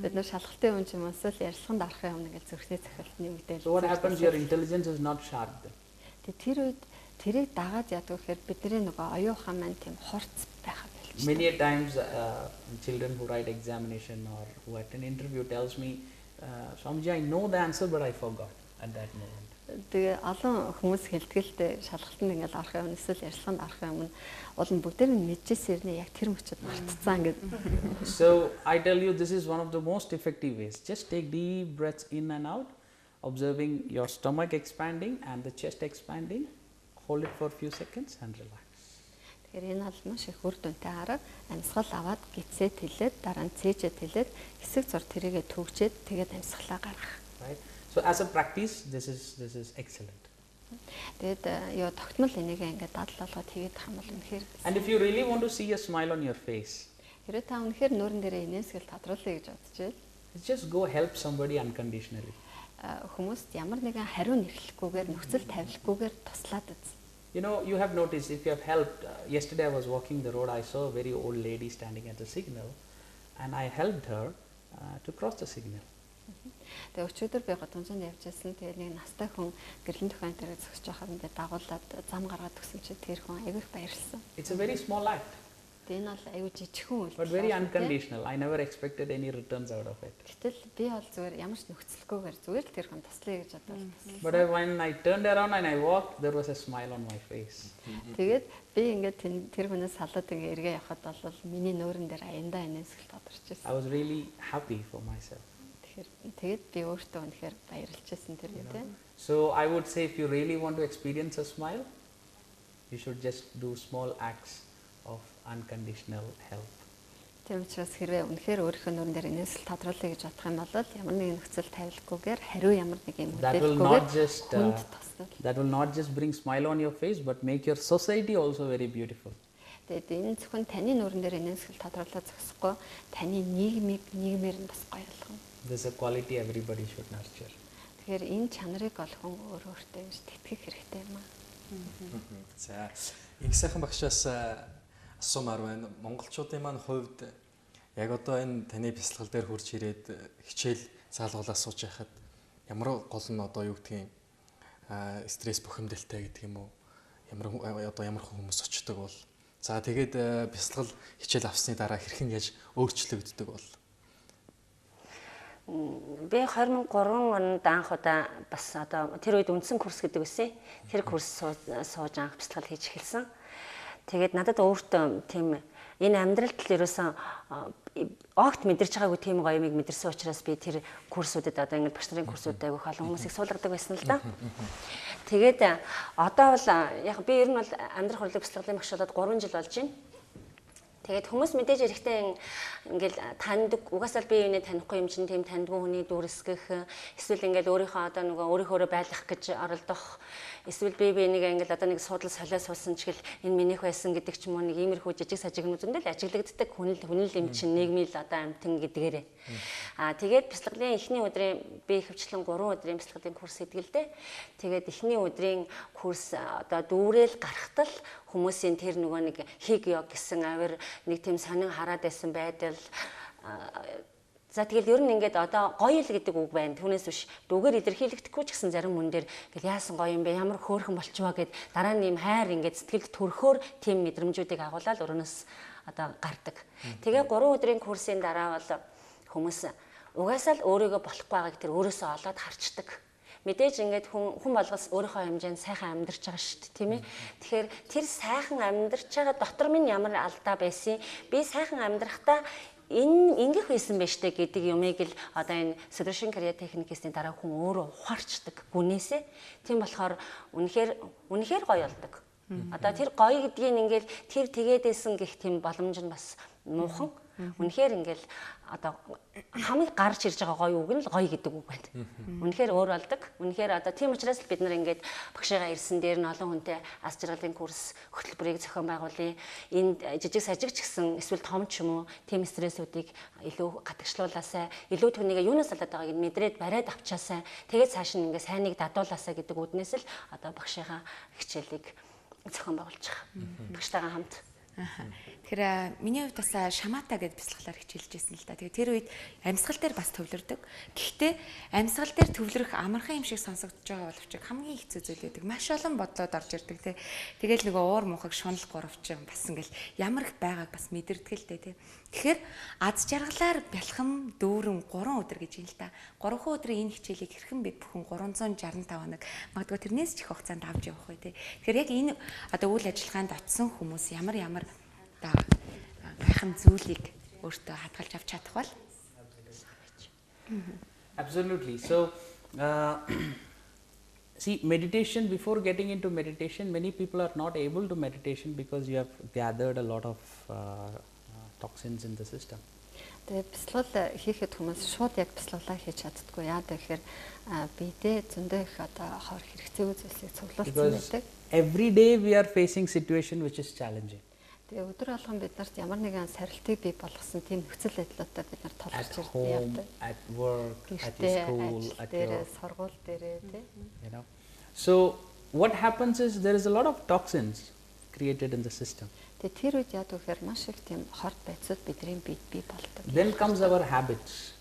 Бид нар шалгалтын өмнө ч юм уу эсвэл ярьцлаганд орохын өмнө ингэж зүрхний цохилтны мэдээлэл. So what happens? Your intelligence is not sharp then. Тэгээд тэр үед тэрийг дагаад яадаг гэхээр бидний нөгөө оюухан маань тийм хурц байхаа байлж. Many a times children who write examination or who attend interview tells me, Swamiji, I know the answer but I forgot at that moment. Тэгээ олон хүмүүс хэлтгэлтэй шалгалтанд ингээл орохын өмнө эсвэл ярьцлаганд орохын өмнө уул нь бүгдээр нь мэдчихсэн хэрнээ яг тэр мөчөд мартцсан гэдэг. So I tell you this is one of the most effective ways. Just take deep breaths in and out, observing your stomach expanding and the chest expanding. Hold it for a few seconds and relax. Тэгэхээр энэ бол маш их үр дүнтэй арга. Амьсгал аваад гидсээ тэлээд дараа нь цээжээ тэлээд хэсэг зур тэрийгэ төгжээд тэгээд амьсгалаа гаргах. Right. So as a practice, this is excellent. Тэгээд ёо тогтмол энийгээ ингээд дадал болгоод хийгээд тах юм бол үнэхээр. And if you really want to see a smile on your face, хэрэг та үнэхээр нүүрэн дээрээ инээсгэл тодруулъя гэж бодож байл. just go help somebody unconditionally. Хүмүүст ямар нэгэн хариу нэрлэхгүйгээр нөхцөл тавилахгүйгээр туслаад үз. You know, you have noticed if you have helped. Yesterday I was walking the road. I saw a very old lady standing at the signal, and I helped her to cross the signal. Тэгээ өчигдөр би годомжинд явж байсан. Тэгээ нэг настай хүн гэрлэн тухайн дээр зогсож байхад ингээд дагуулад зам гаргаад өгсөн чи тэр хүн аягүй их баярлсан. It's a very small act. Тэгээ энэ бол аягүй жижигхэн үйл. But very unconditional. I never expected any returns out of it. Гэтэл би бол зүгээр ямар ч нөхцөлгүйгээр зүгээр л тэр хүн туслая гэж бодоод туслаа. But when I turned around and I walked, there was a smile on my face. Тэгээд би ингээд тэр хүнээс салаад ингээд эргээ явхад бол миний нөөрөн дээр аяндаа инээсгэл тодорч байсан. I was really happy for myself. Тэгээд би өөртөө үнэхээр баярлж байсан тэр үедээ. So I would say if you really want to experience a smile, you should just do small acts of unconditional help. Тийм учраас хэрвээ үнэхээр өөрийнхөө нүүрэн дээр инээсгэл тодруулъя гэж бодох юм бол ямар нэгэн нөхцөл тавилахгүйгээр хариу ямар нэг юм мэдээлэлгүйгээр that will not just bring smile on your face but make your society also very beautiful. Тэгээд энэ зөвхөн таны нүүрэн дээр инээсгэл тодруулаад зогсохгүй таны нийгмээр нь бас гоё болгоно. This is a quality everybody should nurture. Тэгэхээр энэ чанарыг олхон өөртөө ингэж тэтгэх хэрэгтэй юм аа. За, их сайхан багшаас асуумаар байна. Монголчуудын маань хувьд яг одоо энэ таны бясалгал дээр хурж ирээд хичээл заалгуулаа сууж байхад ямар гол нь одоо юу гэдгийг стресс бухимдалтай гэдэг юм уу? ямар хүмүүс очдог бол. За тэгээд бясалгал хичээл авсны дараа хэрхэн яаж өөрчлөгддөг бол. Би 2003 онд анх удаа бас одоо тэр үед үндсэн курс гэдэг үсэн. Тэр курс сууж анх бясалгал хийж эхэлсэн. Тэгээд надад өөртөө тийм энэ амьдралд л ерөөсөн огт мэдэрч байгаагүй тийм гоё юмыг мэдэрсэн учраас би тэр курсүүдэд одоо ингэ багш нарын курсүүдэд айгүйх олон хүмүүсийг суулгадаг байсан л да. Тэгээд одоо бол яг би ер нь бол амьдрах хурлын бясалгалын багш болоод 3 жил болж байна. Тэгээд хүмүүс мэдээж эрэхтэй ингээл таньдаг угаасаа би юунэ танихгүй юм чинь тийм таньдгүй хүний дүрсгэх эсвэл ингээл өөрийнхөө одоо нөгөө өөрийнхөө байлгах гэж оролдох эсвэл би нэг ингээл одоо нэг суудлал солио суусан ч гэл энэ минийх байсан гэдэг ч юм уу нэг иймэрхүү жижиг сажигнуудтай л ажиглагддаг хүнэл юм чинь нийгмийн л одоо амтан гэдгээрээ. Тэгээд бясалгалын эхний өдрийн би хөвчлэн 3 өдрийн бясалгалын курс идгэлдээ. Тэгээд эхний өдрийн курс одоо дүүрэл гарахтал хүмүүсийн тэр нөгөө нэг хиг ёг гэсэн авир нэг тийм сонин хараад байсан байдал. За тэгэл ер нь ингээд одоо гоё л гэдэг үг байна. Түүнээс биш дүүгээр илэрхийлэгдэхгүй ч гэсэн зарим хүн дээр ингээл яасан гоё юм бэ? Ямар хөөрхөн болчихваа гэд дараа нь юм хайр ингээд сэтгэлд төрөхөөр тийм мэдрэмжүүдийг агуулаад өрөөс одоо гардаг. Тэгээ 3 өдрийн курсын дараа бол хүмүүс угаасаа л өөрийгөө болохгүй байгааг тэр өөрөөсөө олоод харчдаг. Мэдээж ингээд хүн болгоос өөрийнхөө хэмжээнд сайхан амьдарч байгаа шүү дээ, тийм ээ. Тэгэхээр тэр сайхан амьдарч байгаа дотор минь ямар алдаа байсан? Би сайхан амьдрахдаа ингэх байсан байж тээ гэдэг юмыг л одоо энэ solution career technique-ийн дараа хүн өөрөө ухаарчдаг гүнээсээ. Тийм болохоор үнэхээр гоё болдог. Одоо тэр гоё гэдгийг ингээл тэр тэгээдсэн гэх тийм боломж нь бас муухан. Үнэхээр ингээл одоо хамгийн гарч ирж байгаа гоё үг нь л гоё гэдэг үг байна. Үнэхээр өөр болдог. Үнэхээр одоо тийм учраас л бид нар ингээд багшигаа ирсэн дээр нь олон хүнтэй ас жаргалын курс хөтөлбөрийг зохион байгуулъя. Энд жижиг сажиг ч гэсэн эсвэл том ч юм уу тийм стрессүүдийг илүү гатагшлуулаасай, илүү түүнийг юунаас болоод байгааг нь мэдрээд бариад авчаасай. Тэгээд цааш нь ингээд сайныг дадуулаасай гэдэг үднээс л одоо багшигаа хичээлийг зохион байгуулж байгаа. Багштайгаа хамт. Тэгэхээр миний хувьд бас шамаата гэдээ бясалгалаар хичээлж байсан л да. Тэгээ тэр үед амьсгал дээр бас төвлөрдөг. Гэхдээ амьсгал дээр төвлөрөх амархан юм шиг сонсогдож байгаа боловч хамгийн хэцүү зүйл байдаг. Маш олон бодлоод орж ирдэг тий. Тэгэл нөгөө уур мунхаг шунал гуравч бас ингээл ямар их байгааг бас мэдэрдэг л дээ тий. Тэгэхээр аз жаргалаар бялхам дүүрэн 3 өдөр гэж юм л да. 3 өдрийн энэ хичээлийг хэрхэн бид бүхэн 365 хоног магадгүй тэрнээс ч их хугацаанд авч явах вэ тий. Тэгэхээр яг энэ одоо үйл ажиллагаанд очисон хүмүүс ямар гайхам зүйлийг өөртөө хадгалж авч чадах бол Absolutely. So, see, meditation, before getting into meditation, many people are not able to meditation because you have gathered a lot of toxins in the system. Тэгээд бясалгал хийхэд хүмүүс шууд яг бясалгалаа хийж чаддаггүй. Яа тэгэхээр бидээ зөндөө их одоо хор хэрэгцээгүй зүйлсийг цуглуулсан байдаг. Every day we are facing situation which is challenging. Тэгээ өдөр болгон бид нарт ямар нэгэн сарилтыг бий болгосон тийм нөхцөл байдлуудаа бид нар тулгарч ирдэг. At work, at school, at your сургууль дээрээ тий. You know. So what happens is there is a lot of toxins created in the system. Тэгээ тэр үед яадаг гэхээр маш их тийм хорт байцууд бидний бие бий болдог. Then comes our habits.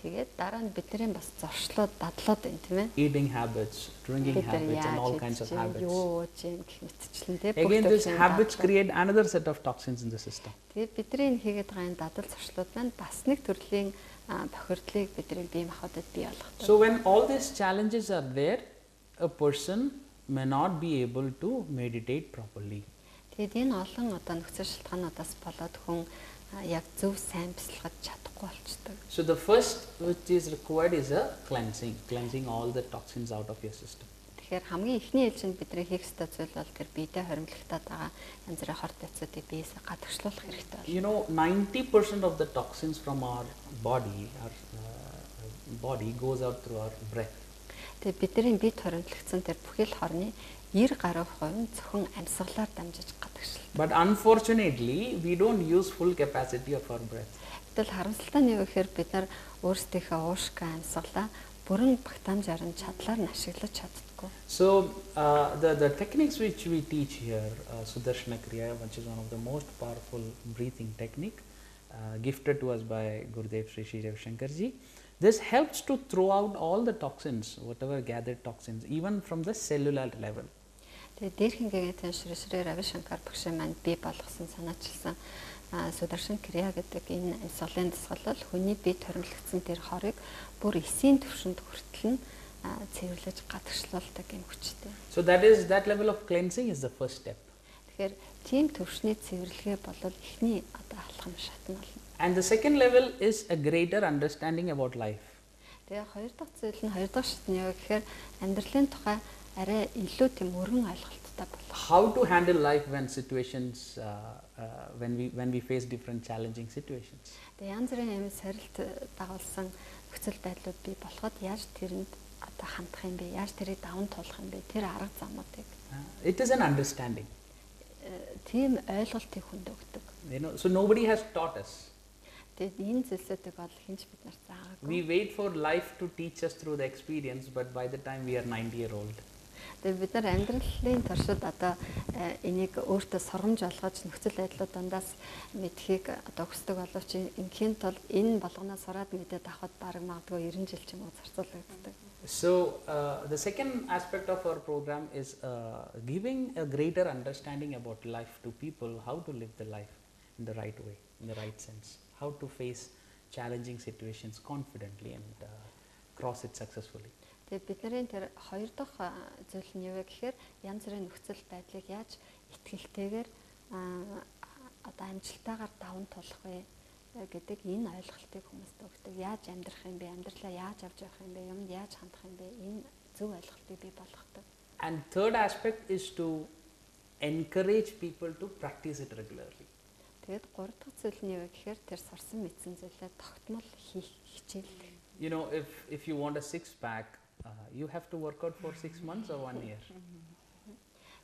Тэгээд дараа нь бидний бас зорчлоод дадлаад байна тийм ээ. Eating habits, drinking habits and all kinds of habits. Юу гэх мэтчлэн тий. Again these habits create another set of toxins in the system. Тэгээд бидний хийгээд байгаа энэ дадал зорчлууд маань бас нэг төрлийн бохирдлыг бидний бие махбодод бий болгодог. So when all these challenges are there, a person may not be able to meditate properly. Тэгээд энэ олон одоо нөхцөл шалтгаануудаас болоод хүн яг зөв сайн бясалгаж чадахгүй болчдөг. So the first which is required is a cleansing all the toxins out of your system. Тэгэхээр хамгийн эхний ээлжинд бидний хийх ёстой зүйл бол тэр биедээ хоримтлагтаад байгаа янз бүрийн хорт байцуудыг биеэс гадагшлуулах хэрэгтэй байна. You know, 90% of the toxins from our body goes out through our breath. Тэгээд бидний биед хоримтлагдсан тэр бүхэл хорны 90% нь зөвхөн амьсгалаар дамжиж гадагшилдаг. But unfortunately, we don't use full capacity of our breath. Гэтэл харамсалтай нь юу гэхээр бид нар өөрсдийнхөө уушка амьсгалаа бүрэн багтаамжаар нь чадлаар нь ашиглаж чаддаггүй. So the techniques which we teach here, Sudarshana Kriya, which is one of the most powerful breathing technique, gifted to us by Gurudev Sri Sri Ravi Shankarji. This helps to throw out all the toxins, whatever gathered toxins, even from the cellular level. Тэгээд дээрхингийн тэн Шри Рави Шанкар багшийн маань бий болгосон санаачилсан Сударшин Крия гэдэг энэ амьсгалын дасгал бол хүний бие торимлогдсон тэр хорыг бүр эсийн төвшөнд хүртэл нь цэвэрлэж гадагшлуулдаг юм хүчтэй. So that level of cleansing is the first step. Тэгэхээр тийм төвшний цэвэрлэгээ бол эхний одоо алхам шатна болно. And the second level is a greater understanding about life. Тэгээ хоёр дахь зүйл нь хоёр дахь шат нь юу гэхээр амьдралын тухай арай илүү тийм өргөн ойлголттой болох. How to handle life when situations when we face different challenging situations. Тэгээ янз бүрийн юм сорилт дагуулсан нөхцөл байдлууд бий болоход яаж тэрэнд одоо хандах юм бэ? Яаж тэрийг даван туулах юм бэ? Тэр арга замуудыг. It is an understanding. Тийм ойлголтыг хүнд өгдөг. You know, so nobody has taught us. Тэгээд энэ зүйлсүүдийг бол хинч бид нарт заагаагүй. We wait for life to teach us through the experience, but by the time we are 90-year-old. Тэгээд бид нар амьдралын туршид одоо энийг өөртөө сургамж олгож нөхцөл байдлууд дундаас мэдхийг одоо хүсдэг боловч инхийн тул энэ болгоноос сураад мэдээд авахд бараг магадгүй 90 жил ч юм уу зарцуулагддаг. So the second aspect of our program is giving a greater understanding about life to people, how to live the life in the right way, in the right sense, how to face challenging situations confidently and cross it successfully. Тэгээд бидний тэр хоёр дахь зүйл нь юу вэ гэхээр янз бүрийн нөхцөл байдлыг яаж итгэлтэйгээр одоо амжилтаагаар даван туулах вэ гэдэг энэ ойлголтыг хүмүүст өгдөг. Яаж амьдрах юм бэ? Амьдралаа яаж авч явах юм бэ? Юмд яаж хандах юм бэ? Энэ зөв ойлголтыг бий болгодог. And third aspect is to encourage people to practice it regularly. Тэгээд гурав дахь зүйл нь юу вэ гэхээр тэр сурсан мэдсэн зүйлээ тогтмол хийх хичээл. You know, if you want a six pack, you have to work out for 6 months or 1 year.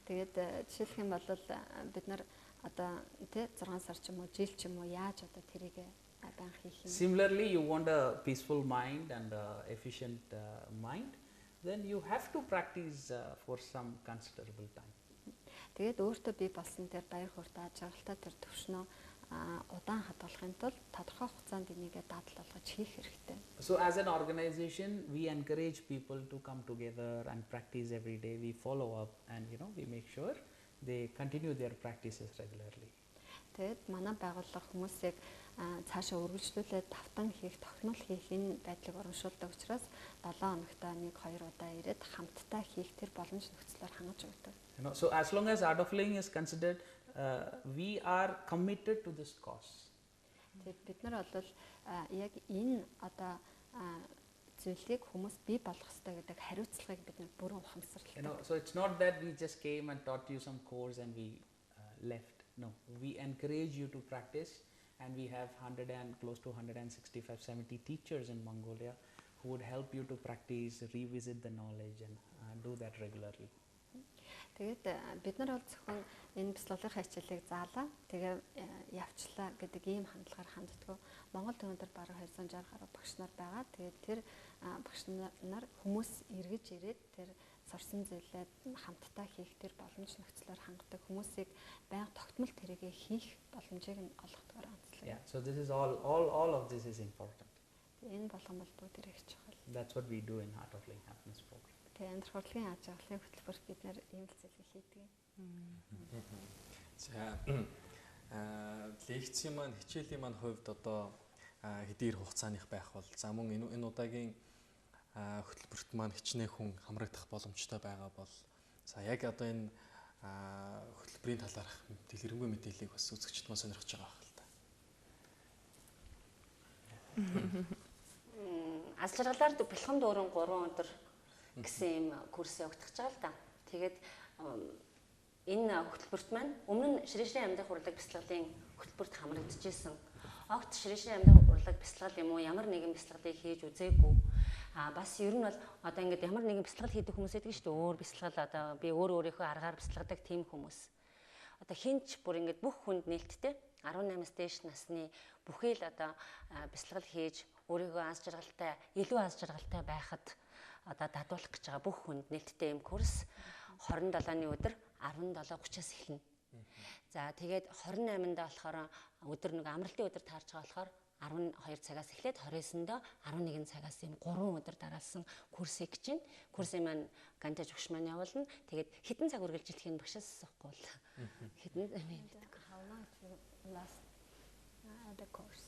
Тэгээд жишээлх юм бол бид нар одоо тэ 6 сар ч юм уу жил ч юм уу яаж одоо тэрийг байн хийх юм. Similarly, you want a peaceful mind and efficient mind, then you have to practice for some considerable time. Тэгээд өөртөө бий болсон тэр баяр хууртай ажиглалтай тэр төвшнөө удаан хадгалахын тулд тодорхой хугацаанд энийгээ дадал болгож хийх хэрэгтэй. So as an organization, we encourage people to come together and practice every day. We follow up and we make sure they continue their practices regularly. Тэгээд манай байгууллага хүмүүсийг цаашаа үргэлжлүүлээд давтан хийх, тогтмол хийх энэ байдлыг урамшуулдаг учраас 7 хоногтаа 1-2 удаа ирээд хамтдаа хийх тэр боломж нөхцлөөр хангаж өгдөг. So as long as art of living is considered, we are committed to this cause. Тэгээд бид нар бол яг энэ одоо зүйлийг хүмүүс бий болгох хэрэгтэй гэдэг хариуцлагыг бид нар бүрэн ухамсарлаа. So it's not that we just came and taught you some course and we left. No, we encourage you to practice, and we have close to 165-70 teachers in Mongolia who would help you to practice, revisit the knowledge and do that regularly. Тэгээд бид нар бол зөвхөн энэ бяцлаглалын хичээлийг заалаа. Тэгээ явчлаа гэдэг ийм хандлагаар ханддаг. Монголд өнөөдөр бараг 260 гаруй багш нар байгаа. Тэгээд тэр багш нар хүмүүс эргэж ирээд тэр сурсан зүйлээ хамтдаа хийх тэр боломж нөхцлөөр хангадаг. Хүмүүсийг байнга тогтмол тэрийгэ хийх боломжийг нь олгохдоор онцлог. Yeah, so this is all of this is important. Энэ болгон бол бүгд их чухал. That's what we do in Art of Living Happiness program. Тэгээ амьдралын ажиглалын хөтөлбөрт бид нэр ийм л зүйлийг хийдэг. За лекцийн маань хичээлийн маань хувьд одоо хэдийр хугацааных байх бол за мөн энэ удаагийн хөтөлбөрт маань хичнээн хүн хамрагдах боломжтой байгаа бол за яг одоо энэ хөтөлбөрийн талаарх дэлгэрэнгүй мэдээллийг бас үзэгчд маань сонирхож байгаа байх л та. Аз жаргалаар бялхам дүүрэн 3 өдөр гэсэн юм курс явагдаж байгаа л да. Тэгээд энэ хөтөлбөрт маань өмнө нь ширээшрийн амьдах урлаг бяцлаглалын хөтөлбөрт хамрагдаж исэн. Огт ширээшрийн амьдах урлаг бяцлал юм уу ямар нэгэн бяцлаглалыг хийж үзээгүй. Бас ер нь бол одоо ингээд ямар нэгэн бяцлал хийдэг хүмүүс байдаг шүү дээ. Өөр бяцлал одоо би өөрийнхөө аргаар бяцлагдаг тийм хүмүүс. Одоо хинч бүр ингээд бүх хүнд нээлттэй 18-аас дээш насны бүхий л одоо бяцлал хийж өөрийгөө аз жаргалтай, илүү аз жаргалтай байхад одоо дадуулах гэж байгаа бүх хүнд нээлттэй юм курс 27-ны өдөр 17:30-аас эхэлнэ. За тэгээд 28-нд болохоор өдөр нэг амралтын өдөр таарч байгаа болохоор 12 цагаас эхлээд 29-нд 11 цагаас юм 3 өдөр дараалсан курсыг чинь курсын маань ганжаа жогш маань явуулна. Тэгээд хэдэн цаг үргэлжилэх нь багшаас асуухгүй бол хэдэн How long it will last the course?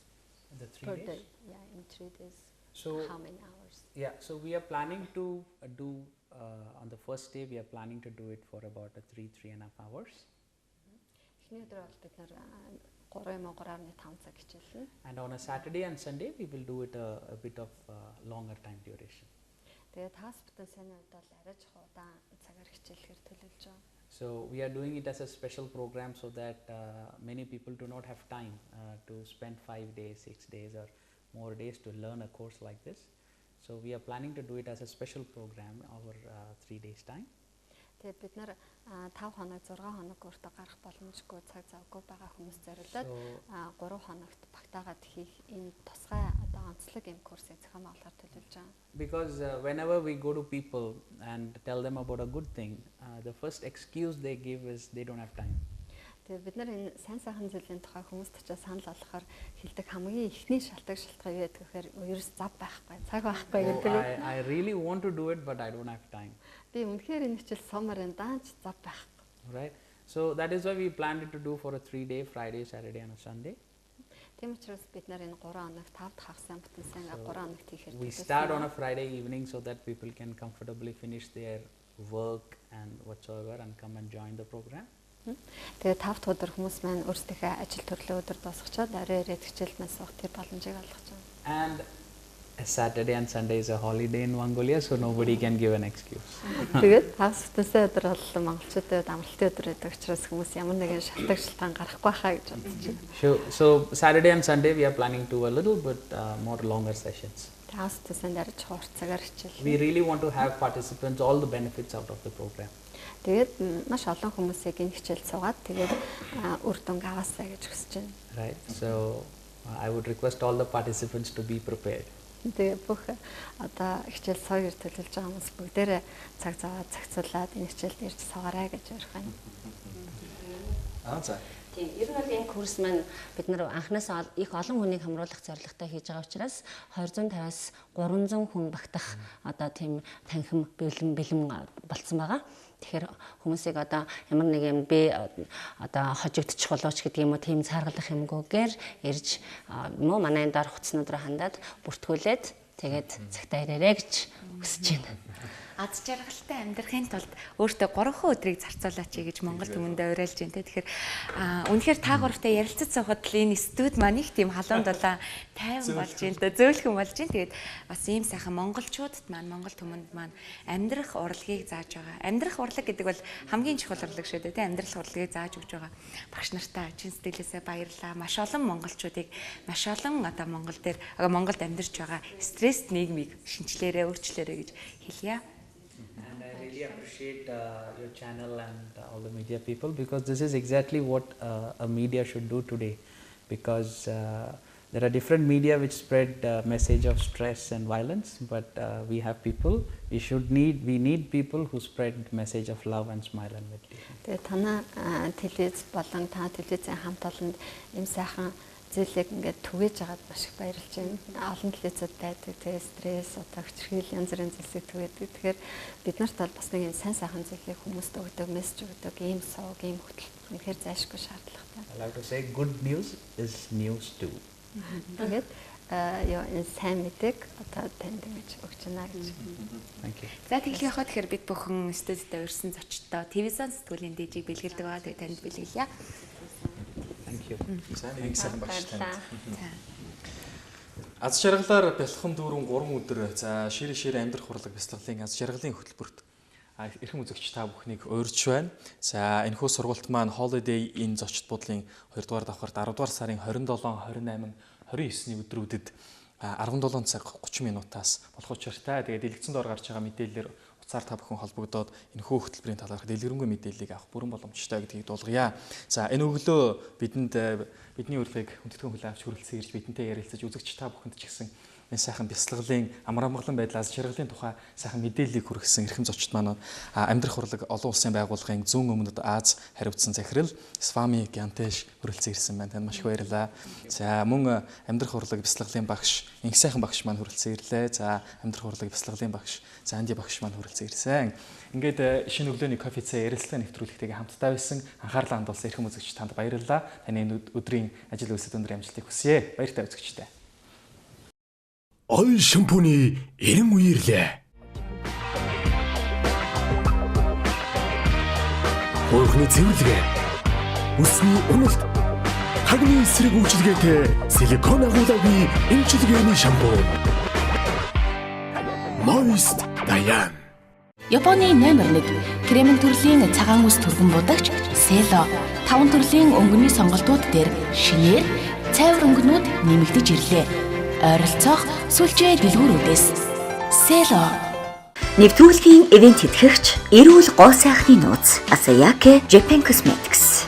The 3 Per days? day. Yeah, in 3 days. So How many hours? yeah, so we are planning to do on the first day we are planning to do it for about 3.5 hours. Эхний өдөр бол бид нар 3.5 цаг хичээлнэ. And on a Saturday and Sunday we will do it a bit of longer time duration. Тэгээд таас бүтэн сайн үед бол арай жоо удаан цагаар хичээлэхээр төлөвлөж байгаа. So we are doing it as a special program so that many people do not have time to spend 5 days, 6 days or more days to learn a course like this. So we are planning to do it as a special program over 3 days time. Тэгээд бид нар 5 хоног 6 хоног өөртөө гарах боломжгүй цаг завгүй байгаа хүмүүс зориулаад 3 хоногт багтаагаад хийх энэ тусгай одоо онцлог юм курсыг зохион байгуулахар төлөвлөж байгаа. Because whenever we go to people and tell them about a good thing, the first excuse they give is they don't have time. Тэгээд бид нар энэ сайн сайхан зүйлийн тухай хүмүүст очиж санал болгохоор хэлдэг хамгийн ихний шалтгаан юу гэдэг вэхээр ерөөс зав байхгүй, цаг байхгүй гэдэг. I really want to do it but I don't have time. Би үнэхээр энэ хичээл сумаар энэ даанч зав байхгүй. Right? So that is why we planned it to do for a 3-day, Friday, Saturday and a Sunday. Тийм учраас бид нар энэ 3 хоног 5 дахь хагас бүтэн сайн 3 хоногт хийхээр We start on a Friday evening so that people can comfortably finish their work and whatsoever and come and join the program. Тэгээд 5 дахь өдөр хүмүүс маань өөрсдийнхөө ажил төрлөө өдөр дуусгачаад арай ирээд хичээл маань суух тийм боломжийг олгож байгаа. And a Saturday and Sunday is a holiday in Mongolia, so nobody can give an excuse. Тэгээд хагас бүтэнсээ өдөр бол монголчуудад амралтын өдөр гэдэг учраас хүмүүс ямар нэгэн шалтгаан гарахгүй хаа гэж бодож байна. So Saturday and Sunday we are planning to a little bit more longer sessions. Хагас бүтэнсээ дараа чухал цагаар хичээл. We really want to have participants all the benefits out of the program. Тэгээд маш олон хүмүүсийг энэ хичээл суугаад тэгээд үр дүнг аваасаа гэж хүсэж байна. Right. So I would request all the participants to be prepared. Тэгээд бүх одоо хичээл суугаар төлөвлөж байгаа хүмүүс бүгдээрээ цаг зав цагцуулаад энэ хичээлд ирж суугаарай гэж ярих байна. За. Тийм, ер нь бол энэ курс маань бид нар анхнаасаа их олон хүнийг хамруулах зорилготой хийж байгаа учраас 250-аас 300 хүн багтах одоо тийм танхим бэлэм болцсон байгаа. Тэгэхээр хүмүүсийг одоо ямар нэг юм бэ одоо хожигдчих болооч гэдэг юм уу тийм цааргалах юмгүйгээр ирж муу манай энэ дор хуцснууд руу хандаад бүртгүүлээд тэгээд цагтаа ирээрэй гэж хүсэж байна. Аз жаргалтай амьдрахын тулд өөртөө 3 өдрийг зарцуулаач гэж Монгол түмэндээ уриалж байна те. Тэгэхээр үнэхээр та гуравтай ярилцаж суугаад л энэ студ маань их тийм халуун дулаан тайван болж байна да зөөлхөн болж байна. Тэгээд бас ийм сайхан монголчуудад маань Монгол түмэнд маань амьдрах урлагийг зааж байгаа. Амьдрах урлаг гэдэг бол хамгийн чухал урлаг шүү дээ те. Амьдрах урлагийг зааж өгч байгаа. Багш нартаа чин сэтгэлээсээ баярлалаа. Маш олон монголчуудыг маш олон одоо Монголд амьдарч байгаа стресс нийгмийг шинчлээрээ өөрчлөөрэй гэж хэлье. And I really appreciate your channel and all the media people because this is exactly what a media should do today because there are different media which spread message of stress and violence but we need people who spread message of love and smile and meditation. Тэгээд танаа телевиз болон та телевизийн хамт олонд ийм сайхан зүйлийг ингээд түгээж агаад маш их баярлж байна. Олон телевизүүд байдаг. Тэгээд стресс, одоо хүчрхийл янз бүрийн зүйлсийг түгээдэг. Тэгэхээр бид нарт бол бас нэг юм сайн сайхан зүйлийг хүмүүст өгдөг, мессеж өгдөг, ийм сувг, ийм хөтөлбөр үнэхээр зайлшгүй шаардлагатай. I like to say good news is news too. Тэгээд энэ сайн мэдээг одоо танд ингэж өгч байна гэж. Thank you. За тэгэхээр яхад тэгэхээр бид бүхэн студидд урьсан зочдтой телевизэн сэтгүүлийн дэжийг бэлгэлдэг байгаа. Тэгээд танд бэлгэлье. Thank you. Сайн сайн багш танд. Аз жаргалаар бялхам дүүрэн 3 өдөр за ширээ амьдрах урлаг бяцлаглалын аз жаргалын хөтөлбөрт эрхэм үзэгч та бүхнийг урьж байна. За энэхүү сургалт маань Holiday Inn зочд буудлын 2 дугаар давхарт 10 дугаар сарын 27, 28, 29-ний өдрүүдэд 17 цаг 30 минутаас болох учиртай. Тэгээд дэлгэцэн доор гарч байгаа мэдээлэлээр уцаар та бүхэн холбогдоод энэхүү хөтөлбөрийн талаарх дэлгэрэнгүй мэдээллийг авах бүрэн боломжтой гэдгийг дуулгая. За энэ өглөө бидний урилгыг хүндэтгэн хүлээн авч хүрэлцэн ирж бидэнтэй ярилцаж үзэгч та бүхэнд ч гэсэн энэ сайхан бясалгалын амар амгалан байдлаас жаргалын тухай сайхан мэдээллийг хүргэсэн эрхэм зочид маань амьдрах урлаг олон улсын байгууллагын зүүн өмнөд Аз хариуцсан захирал Свами Гянтэш хүрэлцэн ирсэн байна. Танд маш их баярлалаа. За мөн амьдрах урлаг бясалгалын багш инх сайхан багш маань хүрэлцэн ирлээ. За амьдрах урлаг бясалгалын багш Занди багш маань хүрэлцэн ирсэн. Ингээд шинэ өглөөний кофе цай ярилцлага нэвтрүүлэгтэйгээ хамтдаа байсан анхаарлаа хандуулсан эрхэм үзэгч танд баярлалаа. Таны өдрийн ажил үйлсэд өндөр амжилтыг хүсье. Баяртай үзэгчтэй. Ойл шампуны 90 үеэрлээ. Хөрхний цэвэрлэгээ. Үсний уналт. Хагны эсрэг үйлчилгээтэй силикон агуулгагийн эмчилгээний шампунь. Moist Dayan. Японы номер 1 кремэн төрлийн цагаан үс түргэн будагч Село 5 төрлийн өнгөний сонголтууд дээр шинээр цайвар өнгөнүүд нэмэгдэж ирлээ. Ойролцоох сүлжээ дэлгүүрүүдээс Село нэвтрүүлгийн ивент тэтгэгч эрүүл гоо сайхны нууц Asayake Japan Cosmetics